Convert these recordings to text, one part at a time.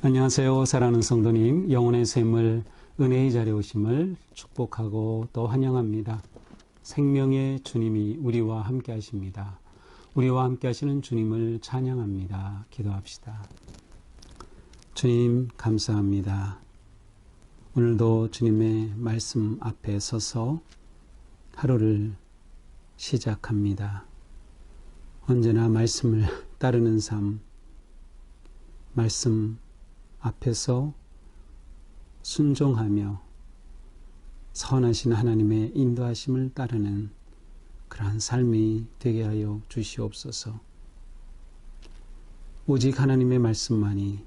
안녕하세요. 사랑하는 성도님, 영혼의 샘을 은혜의 자리에 오심을 축복하고 또 환영합니다. 생명의 주님이 우리와 함께 하십니다. 우리와 함께 하시는 주님을 찬양합니다. 기도합시다. 주님 감사합니다. 오늘도 주님의 말씀 앞에 서서 하루를 시작합니다. 언제나 말씀을 따르는 삶, 말씀 앞에서 순종하며 선하신 하나님의 인도하심을 따르는 그러한 삶이 되게 하여 주시옵소서. 오직 하나님의 말씀만이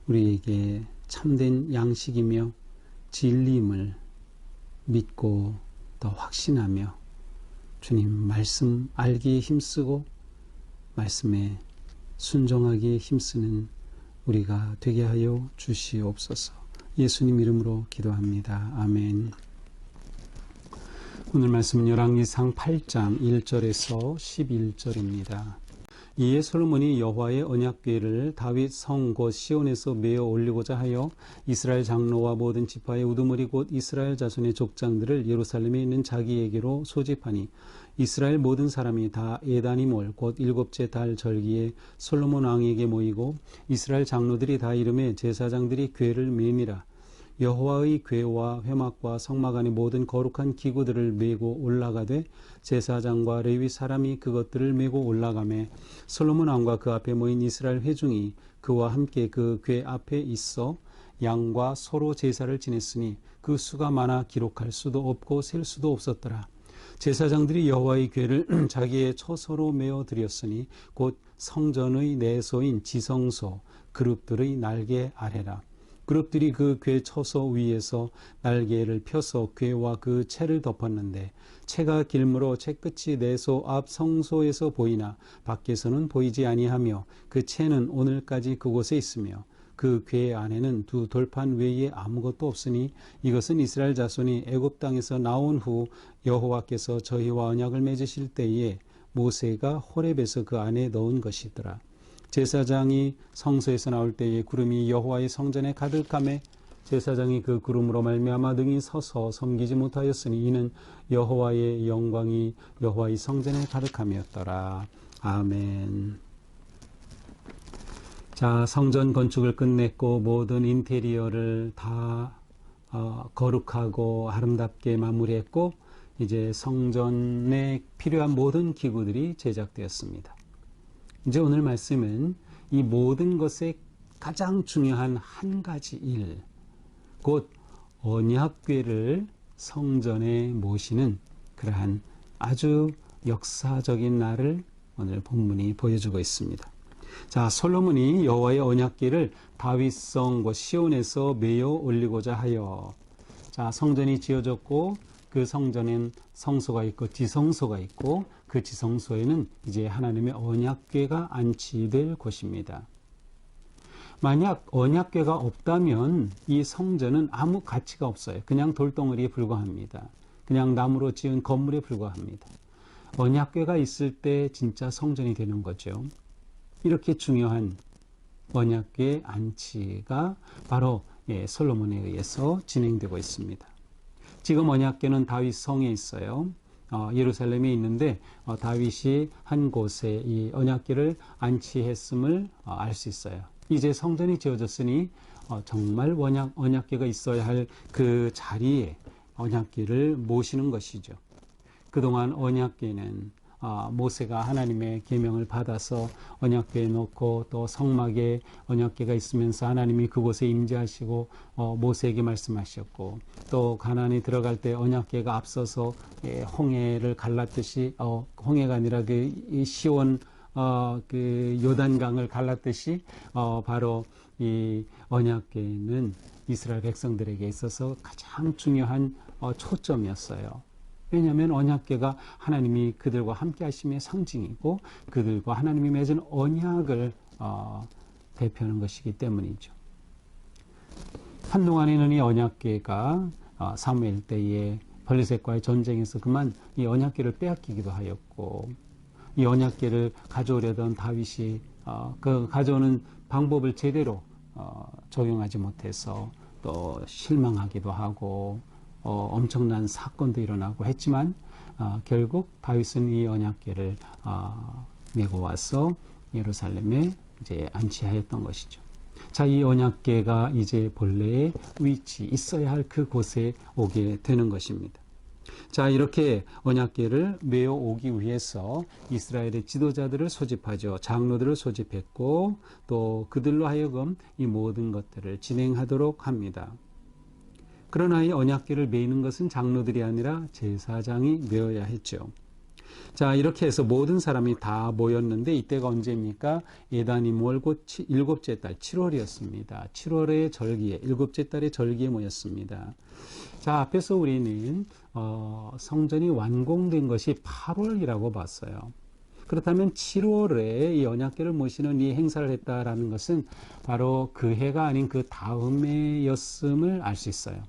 우리에게 참된 양식이며 진리임을 믿고 더 확신하며 주님 말씀 알기에 힘쓰고 말씀에 순종하기에 힘쓰는 우리가 되게 하여 주시옵소서. 예수님 이름으로 기도합니다. 아멘. 오늘 말씀은 열왕기상 8장 1절에서 11절입니다. 이에 솔로몬이 여호와의 언약궤를 다윗 성 곧 시온에서 메어 올리고자 하여 이스라엘 장로와 모든 지파의 우두머리 곧 이스라엘 자손의 족장들을 예루살렘에 있는 자기에게로 소집하니 이스라엘 모든 사람이 다 에다니몰 곧 일곱째 달 절기에 솔로몬 왕에게 모이고 이스라엘 장로들이 다 이름에 제사장들이 궤를 메니라. 여호와의 궤와 회막과 성막 안의 모든 거룩한 기구들을 메고 올라가되 제사장과 레위 사람이 그것들을 메고 올라가매 솔로몬 왕과 그 앞에 모인 이스라엘 회중이 그와 함께 그 궤 앞에 있어 양과 소로 제사를 지냈으니 그 수가 많아 기록할 수도 없고 셀 수도 없었더라. 제사장들이 여호와의 궤를 자기의 처소로 메어 드렸으니 곧 성전의 내소인 지성소 그룹들의 날개 아래라. 그룹들이 그 궤 처소 위에서 날개를 펴서 궤와 그 채를 덮었는데 채가 길므로 채 끝이 내소 앞 성소에서 보이나 밖에서는 보이지 아니하며 그 채는 오늘까지 그곳에 있으며 그 궤 안에는 두 돌판 외에 아무것도 없으니 이것은 이스라엘 자손이 애굽 땅에서 나온 후 여호와께서 저희와 언약을 맺으실 때에 모세가 호렙에서 그 안에 넣은 것이더라. 제사장이 성소에서 나올 때에 구름이 여호와의 성전에 가득하매 제사장이 그 구름으로 말미암아 능히 서서 섬기지 못하였으니 이는 여호와의 영광이 여호와의 성전에 가득함이었더라. 아멘. 자, 성전 건축을 끝냈고 모든 인테리어를 다 거룩하고 아름답게 마무리했고 이제 성전에 필요한 모든 기구들이 제작되었습니다. 이제 오늘 말씀은 이 모든 것에 가장 중요한 한 가지 일, 곧 언약궤를 성전에 모시는 그러한 아주 역사적인 날을 오늘 본문이 보여주고 있습니다. 자, 솔로몬이 여호와의 언약궤를 다윗성 곧 시온에서 메어 올리고자 하여, 자, 성전이 지어졌고 그 성전엔 성소가 있고 지성소가 있고 그 지성소에는 이제 하나님의 언약궤가 안치될 곳입니다. 만약 언약궤가 없다면 이 성전은 아무 가치가 없어요. 그냥 돌덩어리에 불과합니다. 그냥 나무로 지은 건물에 불과합니다. 언약궤가 있을 때 진짜 성전이 되는 거죠. 이렇게 중요한 언약궤 안치가 바로 솔로몬에 의해서 진행되고 있습니다. 지금 언약궤는 다윗 성에 있어요. 예루살렘에 있는데 다윗이 한 곳에 이 언약궤를 안치했음을 알 수 있어요. 이제 성전이 지어졌으니 정말 언약궤가 있어야 할 그 자리에 언약궤를 모시는 것이죠. 그동안 언약궤는 모세가 하나님의 계명을 받아서 언약궤에 놓고 또 성막에 언약궤가 있으면서 하나님이 그곳에 임재하시고 모세에게 말씀하셨고 또 가나안에 들어갈 때 언약궤가 앞서서 홍해를 갈랐듯이 홍해가 아니라 그 시온 그 요단강을 갈랐듯이 바로 이 언약궤는 이스라엘 백성들에게 있어서 가장 중요한 초점이었어요. 왜냐하면 언약궤가 하나님이 그들과 함께 하심의 상징이고 그들과 하나님이 맺은 언약을 대표하는 것이기 때문이죠. 한동안에는 이 언약궤가 사무엘 때에 블레셋과의 전쟁에서 그만 이 언약궤를 빼앗기기도 하였고 이 언약궤를 가져오려던 다윗이 그 가져오는 방법을 제대로 적용하지 못해서 또 실망하기도 하고 엄청난 사건도 일어나고 했지만 결국 다윗은 이 언약궤를 메고 와서 예루살렘에 이제 안치하였던 것이죠. 자, 이 언약궤가 이제 본래의 위치 있어야 할 그곳에 오게 되는 것입니다. 자, 이렇게 언약궤를 메어 오기 위해서 이스라엘의 지도자들을 소집하죠. 장로들을 소집했고 또 그들로 하여금 이 모든 것들을 진행하도록 합니다. 그러나 이 언약궤를 메이는 것은 장로들이 아니라 제사장이 메어야 했죠. 자, 이렇게 해서 모든 사람이 다 모였는데 이때가 언제입니까? 예단이몰 곧 일곱째 달 7월이었습니다. 7월의 절기에, 일곱째 달의 절기에 모였습니다. 자, 앞에서 우리는 성전이 완공된 것이 8월이라고 봤어요. 그렇다면 7월에 이 언약궤를 모시는 이 행사를 했다라는 것은 바로 그 해가 아닌 그 다음 해였음을 알 수 있어요.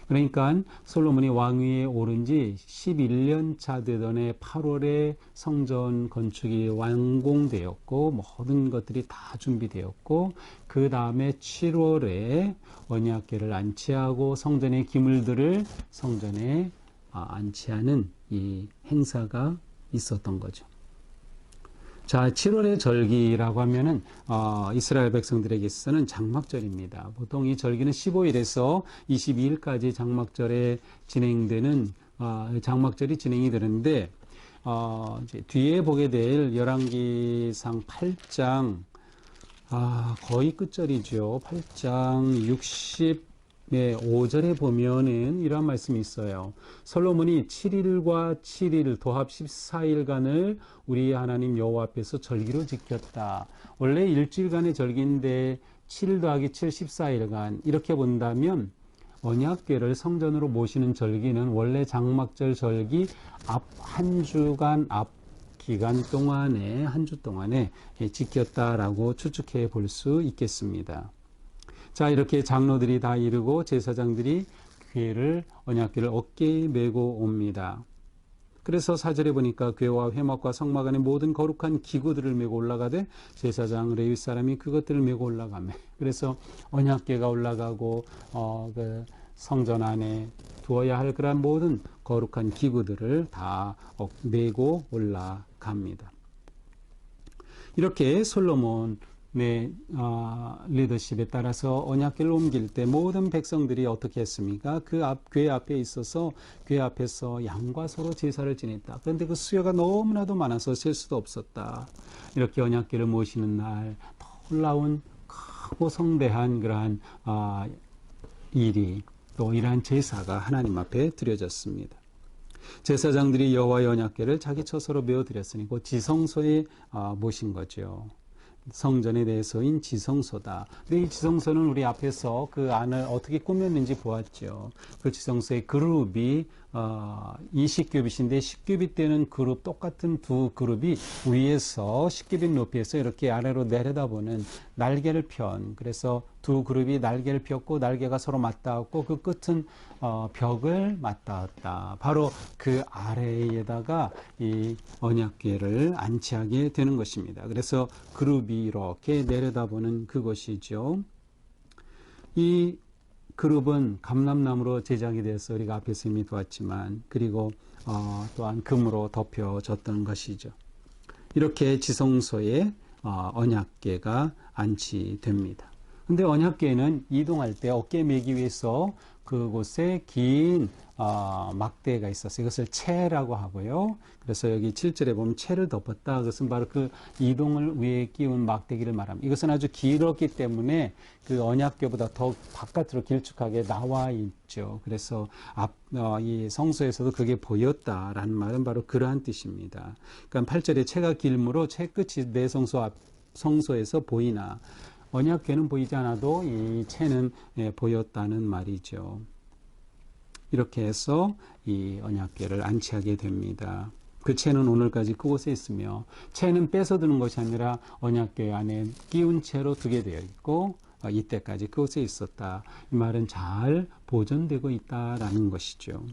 그러니까 솔로몬이 왕위에 오른 지 11년 차 되던 해 8월에 성전 건축이 완공되었고 모든 것들이 다 준비되었고 그 다음에 7월에 언약궤를 안치하고 성전의 기물들을 성전에 안치하는 이 행사가 있었던 거죠. 자, 7월의 절기라고 하면은 이스라엘 백성들에게 있어서는 장막절입니다. 보통 이 절기는 15일에서 22일까지 장막절에 진행되는 장막절이 진행이 되는데 이제 뒤에 보게 될 열왕기상 8장 거의 끝절이죠. 8장 65절에 보면은 이러한 말씀이 있어요. 솔로몬이 7일과 7일 도합 14일간을 우리 하나님 여호와 앞에서 절기로 지켰다. 원래 일주일간의 절기인데 7일 더하기 7, 14일간 이렇게 본다면 언약궤를 성전으로 모시는 절기는 원래 장막절 절기 앞 한 주간 앞 기간 동안에 한 주 동안에 지켰다라고 추측해 볼 수 있겠습니다. 자, 이렇게 장로들이 다 이르고 제사장들이 언약궤를 어깨에 메고 옵니다. 그래서 4절에 보니까 궤와 회막과 성막 안에 모든 거룩한 기구들을 메고 올라가되 제사장 레위 사람이 그것들을 메고 올라가며 그래서 언약궤가 올라가고 그 성전 안에 두어야 할 그런 모든 거룩한 기구들을 다 메고 올라갑니다. 이렇게 솔로몬의 리더십에 따라서 언약궤를 옮길 때 모든 백성들이 어떻게 했습니까? 궤 앞에 있어서 궤 앞에서 양과 서로 제사를 지냈다. 그런데 그 수요가 너무나도 많아서 셀 수도 없었다. 이렇게 언약궤를 모시는 날 놀라운 크고 성대한 그러한 일이 또 이러한 제사가 하나님 앞에 드려졌습니다. 제사장들이 여호와의 언약궤를 자기 처소로 메어 드렸으니 그 지성소에 모신 거죠. 성전에 대해서인 지성소다. 근데 이 지성소는 우리 앞에서 그 안을 어떻게 꾸몄는지 보았죠. 그 지성소의 그룹이 20규빗인데 10규빗 되는 그룹, 똑같은 두 그룹이 위에서 10규빗 높이에서 이렇게 아래로 내려다보는 날개를 편. 그래서 두 그룹이 날개를 폈고 날개가 서로 맞닿았고 그 끝은 벽을 맞닿았다. 바로 그 아래에다가 이 언약궤를 안치하게 되는 것입니다. 그래서 그룹이 이렇게 내려다보는 그것이죠. 이 그룹은 감람나무로 제작이 돼서 우리가 앞에서 이미 보았지만 그리고 또한 금으로 덮여졌던 것이죠. 이렇게 지성소에 언약궤가 안치됩니다. 근데 언약궤는 이동할 때 어깨에 매기 위해서 그곳에 긴 막대가 있었어요. 이것을 채라고 하고요. 그래서 여기 7절에 보면 채를 덮었다. 그것은 바로 그 이동을 위에 끼운 막대기를 말합니다. 이것은 아주 길었기 때문에 그 언약궤보다 더 바깥으로 길쭉하게 나와 있죠. 그래서 이 성소에서도 그게 보였다라는 말은 바로 그러한 뜻입니다. 그러니까 8절에 채가 길므로 채 끝이 내 성소에서 보이나 언약궤는 보이지 않아도 이 채는 보였다는 말이죠. 이렇게 해서 이 언약궤를 안치하게 됩니다. 그 채는 오늘까지 그곳에 있으며 채는 뺏어두는 것이 아니라 언약궤 안에 끼운 채로 두게 되어 있고 이때까지 그곳에 있었다. 이 말은 잘 보존되고 있다라는 것이죠.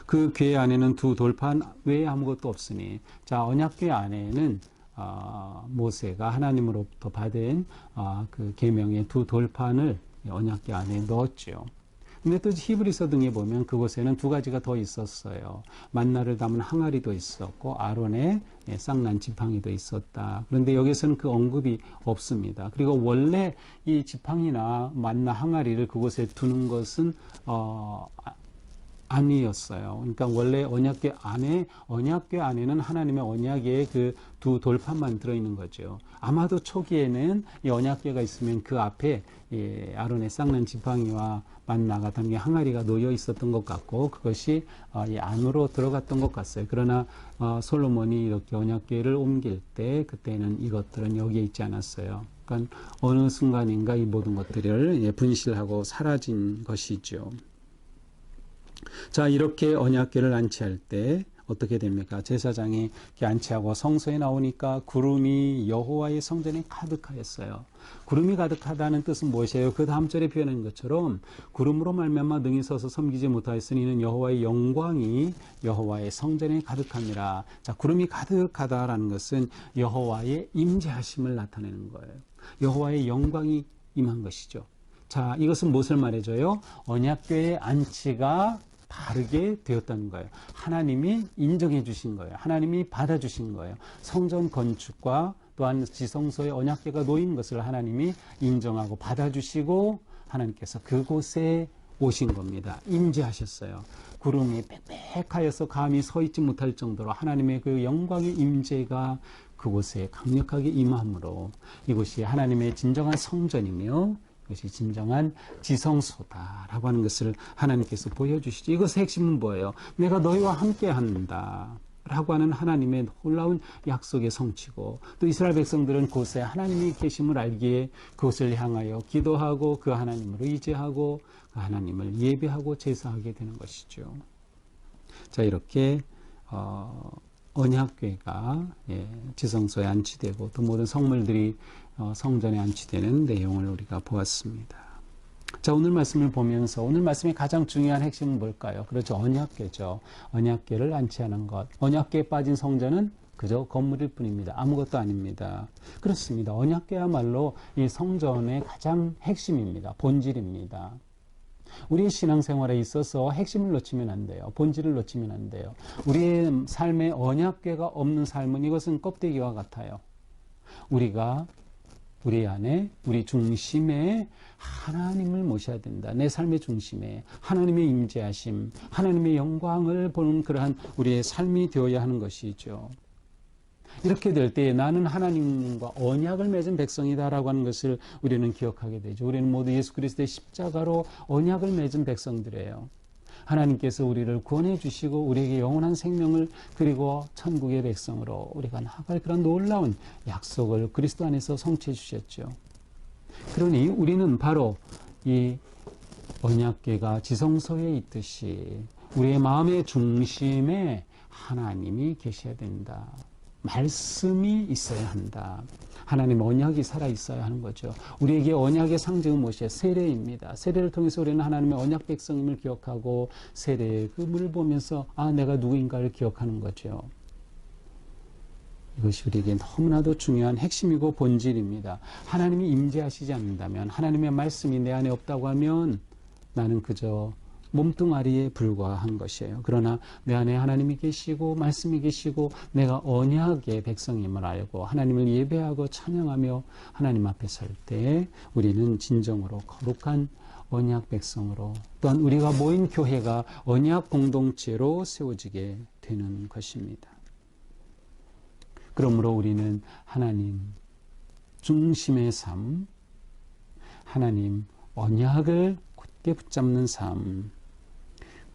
그 궤 안에는 두 돌판 외에 아무것도 없으니 자 언약궤 안에는 모세가 하나님으로부터 받은 그 계명의 두 돌판을 언약궤 안에 넣었죠. 근데 또 히브리서 등에 보면 그곳에는 두 가지가 더 있었어요. 만나를 담은 항아리도 있었고 아론의 쌍난 지팡이도 있었다. 그런데 여기서는 그 언급이 없습니다. 그리고 원래 이 지팡이나 만나 항아리를 그곳에 두는 것은 아니었어요. 그러니까 원래 언약궤 안에는 하나님의 언약의 그 두 돌판만 들어있는 거죠. 아마도 초기에는 이 언약궤가 있으면 그 앞에 아론의 쌍난 지팡이와 만나가 담긴 항아리가 놓여 있었던 것 같고 그것이 이 안으로 들어갔던 것 같아요. 그러나 솔로몬이 이렇게 언약궤를 옮길 때 그때는 이것들은 여기에 있지 않았어요. 그러니까 어느 순간인가 이 모든 것들을 분실하고 사라진 것이죠. 자, 이렇게 언약궤를 안치할 때 어떻게 됩니까? 제사장이 안치하고 성소에 나오니까 구름이 여호와의 성전에 가득하였어요. 구름이 가득하다는 뜻은 무엇이에요? 그 다음 절에 표현한 것처럼 구름으로 말미암아 능히 서서 섬기지 못하였으니 이는 여호와의 영광이 여호와의 성전에 가득함이라. 자, 구름이 가득하다라는 것은 여호와의 임재하심을 나타내는 거예요. 여호와의 영광이 임한 것이죠. 자, 이것은 무엇을 말해줘요? 언약궤의 안치가 바르게 되었다는 거예요. 하나님이 인정해 주신 거예요. 하나님이 받아주신 거예요. 성전 건축과 또한 지성소의 언약궤가 놓인 것을 하나님이 인정하고 받아주시고 하나님께서 그곳에 오신 겁니다. 임재하셨어요. 구름이 빽빽하여서 감히 서 있지 못할 정도로 하나님의 그 영광의 임재가 그곳에 강력하게 임함으로 이곳이 하나님의 진정한 성전이며 이것이 진정한 지성소다라고 하는 것을 하나님께서 보여주시죠. 이것의 핵심은 뭐예요? 내가 너희와 함께한다 라고 하는 하나님의 놀라운 약속의 성취고 또 이스라엘 백성들은 그곳에 하나님이 계심을 알기에 그곳을 향하여 기도하고 그 하나님을 의지하고 그 하나님을 예배하고 제사하게 되는 것이죠. 자, 이렇게 언약궤가 지성소에 안치되고 또 모든 성물들이 성전에 안치되는 내용을 우리가 보았습니다. 자, 오늘 말씀을 보면서 오늘 말씀의 가장 중요한 핵심은 뭘까요? 그렇죠. 언약궤죠. 언약궤를 안치하는 것. 언약궤에 빠진 성전은 그저 건물일 뿐입니다. 아무것도 아닙니다. 그렇습니다. 언약궤야말로 이 성전의 가장 핵심입니다. 본질입니다. 우리의 신앙생활에 있어서 핵심을 놓치면 안 돼요. 본질을 놓치면 안 돼요. 우리의 삶에 언약궤가 없는 삶은 이것은 껍데기와 같아요. 우리가 우리 안에 우리 중심에 하나님을 모셔야 된다. 내 삶의 중심에 하나님의 임재하심, 하나님의 영광을 보는 그러한 우리의 삶이 되어야 하는 것이죠. 이렇게 될 때 나는 하나님과 언약을 맺은 백성이다라고 하는 것을 우리는 기억하게 되죠. 우리는 모두 예수 그리스도의 십자가로 언약을 맺은 백성들이에요. 하나님께서 우리를 구원해 주시고 우리에게 영원한 생명을 그리고 천국의 백성으로 우리가 나아갈 그런 놀라운 약속을 그리스도 안에서 성취해 주셨죠. 그러니 우리는 바로 이 언약궤가 지성소에 있듯이 우리의 마음의 중심에 하나님이 계셔야 된다. 말씀이 있어야 한다. 하나님의 언약이 살아있어야 하는 거죠. 우리에게 언약의 상징은 무엇이에요? 세례입니다. 세례를 통해서 우리는 하나님의 언약 백성임을 기억하고 세례의 그 물을 보면서 내가 누구인가를 기억하는 거죠. 이것이 우리에게 너무나도 중요한 핵심이고 본질입니다. 하나님이 임재하시지 않는다면 하나님의 말씀이 내 안에 없다고 하면 나는 그저 몸뚱아리에 불과한 것이에요. 그러나 내 안에 하나님이 계시고 말씀이 계시고 내가 언약의 백성임을 알고 하나님을 예배하고 찬양하며 하나님 앞에 설 때 우리는 진정으로 거룩한 언약 백성으로 또한 우리가 모인 교회가 언약 공동체로 세워지게 되는 것입니다. 그러므로 우리는 하나님 중심의 삶, 하나님 언약을 굳게 붙잡는 삶,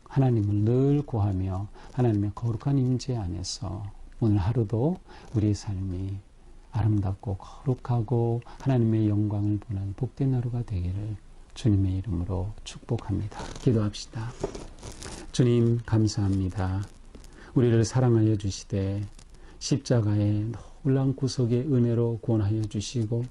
하나님을 늘 구하며 하나님의 거룩한 임재 안에서 오늘 하루도 우리의 삶이 아름답고 거룩하고 하나님의 영광을 보는 복된 하루가 되기를 주님의 이름으로 축복합니다. 기도합시다. 주님 감사합니다. 우리를 사랑하여 주시되 십자가의 놀라운 구속의 은혜로 구원하여 주시고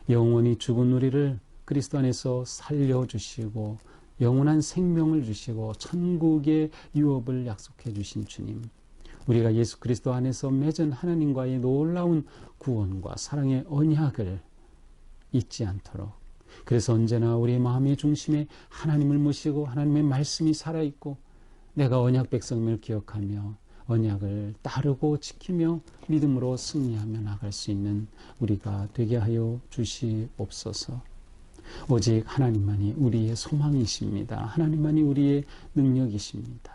영원히 죽은 우리를 그리스도 안에서 살려주시고 영원한 생명을 주시고 천국의 유업을 약속해 주신 주님, 우리가 예수 그리스도 안에서 맺은 하나님과의 놀라운 구원과 사랑의 언약을 잊지 않도록, 그래서 언제나 우리의 마음의 중심에 하나님을 모시고 하나님의 말씀이 살아있고 내가 언약 백성임을 기억하며 언약을 따르고 지키며 믿음으로 승리하며 나갈 수 있는 우리가 되게 하여 주시옵소서. 오직 하나님만이 우리의 소망이십니다. 하나님만이 우리의 능력이십니다.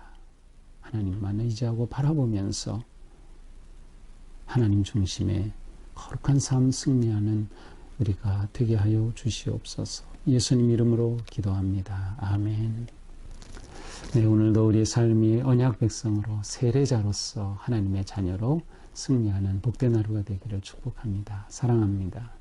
하나님만 의지하고 바라보면서 하나님 중심의 거룩한 삶 승리하는 우리가 되게 하여 주시옵소서. 예수님 이름으로 기도합니다. 아멘. 네, 오늘도 우리의 삶이 언약 백성으로 세례자로서 하나님의 자녀로 승리하는 복된 하루가 되기를 축복합니다. 사랑합니다.